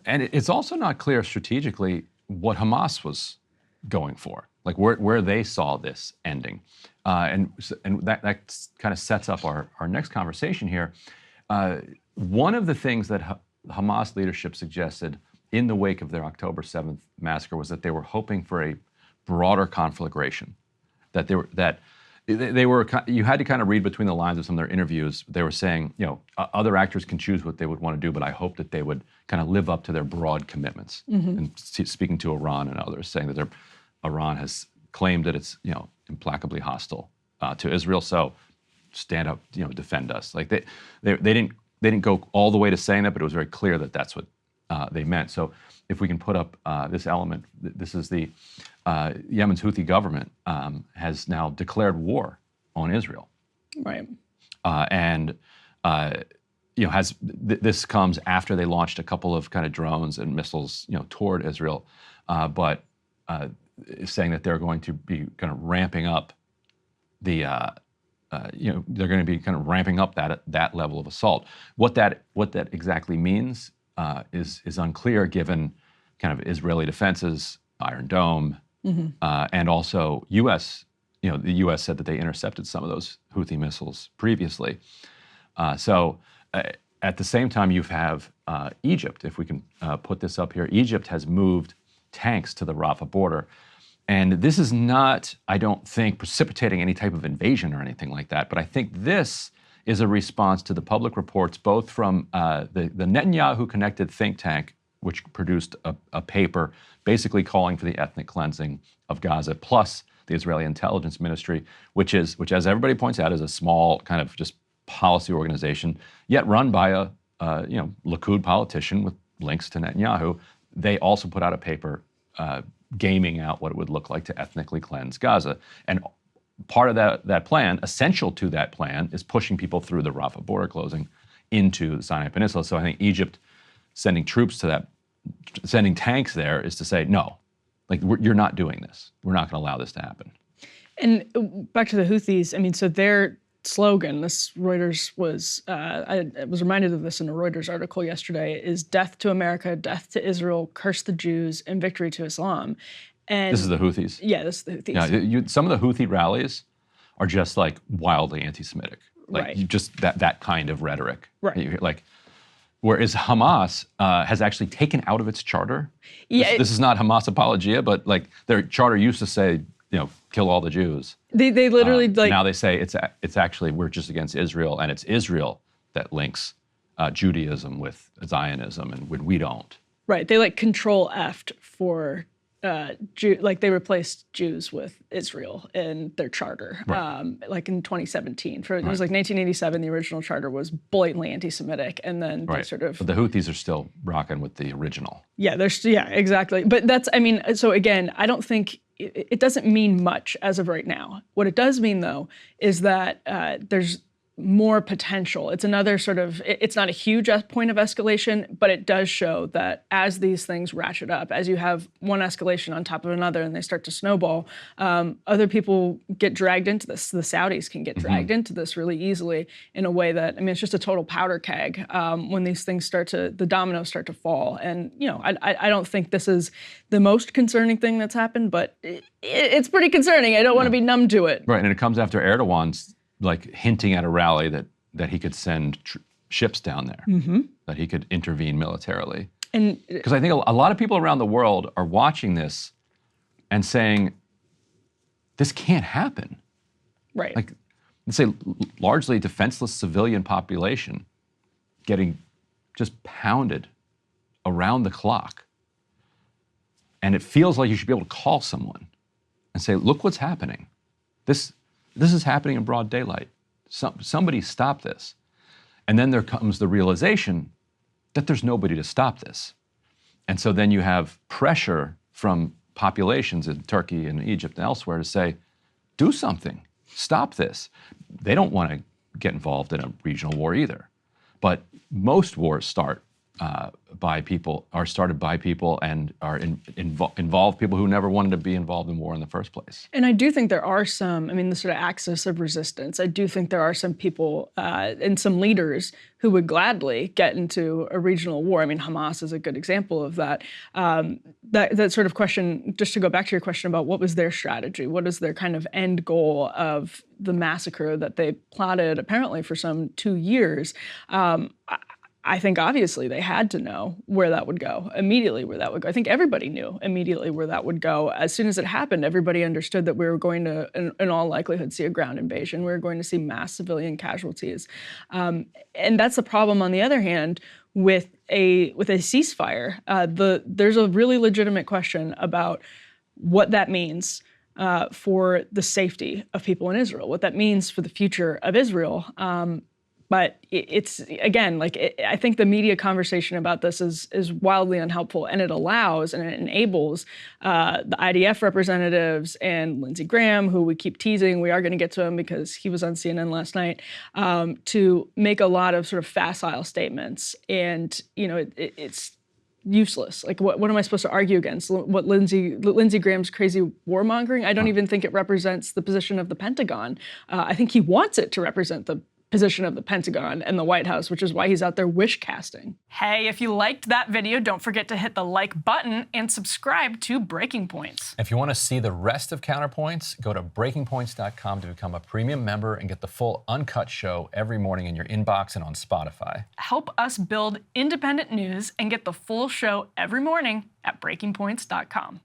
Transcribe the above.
And it's also not clear strategically what Hamas was going for, like where they saw this ending. And that kind of sets up our next conversation here. One of the things that Hamas leadership suggested in the wake of their October 7th massacre was that they were hoping for a broader conflagration, that they were, you had to kind of read between the lines of some of their interviews. They were saying, other actors can choose what they would want to do, but I hope that they would kind of live up to their broad commitments. And speaking to Iran and others, saying that Iran has claimed that it's, implacably hostile to Israel. So stand up, defend us. Like they didn't go all the way to saying that, but it was very clear that that's what they meant. So if we can put up this element, this is the Yemen's Houthi government has now declared war on Israel. Right. This comes after they launched a couple of kind of drones and missiles, toward Israel, but saying that they're going to be kind of ramping up they're going to be kind of ramping up that level of assault. What that exactly means is unclear, given kind of Israeli defenses, Iron Dome, and also U.S. The U.S. said that they intercepted some of those Houthi missiles previously. So at the same time, you have Egypt. If we can put this up here, Egypt has moved tanks to the Rafah border. And this is not, I don't think, precipitating any type of invasion or anything like that, but I think this is a response to the public reports, both from the Netanyahu-connected think tank, which produced a paper basically calling for the ethnic cleansing of Gaza, plus the Israeli Intelligence Ministry, which, as everybody points out, is a small kind of just policy organization, yet run by a Likud politician with links to Netanyahu. They also put out a paper gaming out what it would look like to ethnically cleanse Gaza. And part of that plan, essential to that plan, is pushing people through the Rafah border closing into the Sinai Peninsula. So I think Egypt sending troops to that, sending tanks there, is to say, no, like you're not doing this. We're not going to allow this to happen. And back to the Houthis, I mean, so their slogan, this Reuters was, I was reminded of this in a Reuters article yesterday, is death to America, death to Israel, curse the Jews, and victory to Islam. And this is the Houthis? Yeah, this is the Houthis. Yeah, some of the Houthi rallies are just like wildly anti-Semitic. Like right. Just that kind of rhetoric. Right. Like, whereas Hamas has actually taken out of its charter. Yeah, this is not Hamas apologia, but like their charter used to say, kill all the Jews. They literally now they say it's actually we're just against Israel, and it's Israel that links Judaism with Zionism, and when we don't. Right. They control F'd for they replaced Jews with Israel in their charter, right. In 2017. It was 1987. The original charter was blatantly anti-Semitic, and then they sort of. But the Houthis are still rocking with the original. Yeah, exactly. But that's, so again, I don't think it doesn't mean much as of right now. What it does mean, though, is that there's more potential. It's another sort of, it's not a huge point of escalation, but it does show that as these things ratchet up, as you have one escalation on top of another and they start to snowball, other people get dragged into this. The Saudis can get dragged into this really easily in a way that, it's just a total powder keg when these things the dominoes start to fall. And, I don't think this is the most concerning thing that's happened, but it's pretty concerning. I don't want to be numb to it. Right, and it comes after Erdogan's hinting at a rally that he could send ships down there, that he could intervene militarily. And because I think a lot of people around the world are watching this and saying, this can't happen. Right. Let's say largely defenseless civilian population getting just pounded around the clock. And it feels like you should be able to call someone and say, look what's happening. This is happening in broad daylight. Somebody stop this. And then there comes the realization that there's nobody to stop this. And so then you have pressure from populations in Turkey and Egypt and elsewhere to say, do something, stop this. They don't want to get involved in a regional war either. But most wars start by people, are started by people, and are involve people who never wanted to be involved in war in the first place. And I do think there are some, I mean, the sort of axis of resistance. I do think there are some people and some leaders who would gladly get into a regional war. I mean, Hamas is a good example of that. That sort of question, just to go back to your question about what was their strategy, what is their kind of end goal of the massacre that they plotted apparently for some 2 years. I think obviously they had to know where that would go, immediately where that would go. I think everybody knew immediately where that would go. As soon as it happened, everybody understood that we were going to, in all likelihood, see a ground invasion. We were going to see mass civilian casualties. And that's the problem, on the other hand, with a ceasefire. There's a really legitimate question about what that means for the safety of people in Israel, what that means for the future of Israel. But it's, again, like, I think the media conversation about this is wildly unhelpful, and it allows and it enables the IDF representatives and Lindsey Graham, who we keep teasing, we are going to get to him because he was on CNN last night, to make a lot of sort of facile statements. And, you know, it's useless. Like, what am I supposed to argue against? What Lindsey Graham's crazy warmongering? I don't even think it represents the position of the Pentagon. I think he wants it to represent the position of the Pentagon and the White House, which is why he's out there wish casting. Hey, if you liked that video, don't forget to hit the like button and subscribe to Breaking Points. If you want to see the rest of Counterpoints, go to breakingpoints.com to become a premium member and get the full uncut show every morning in your inbox and on Spotify. Help us build independent news and get the full show every morning at breakingpoints.com.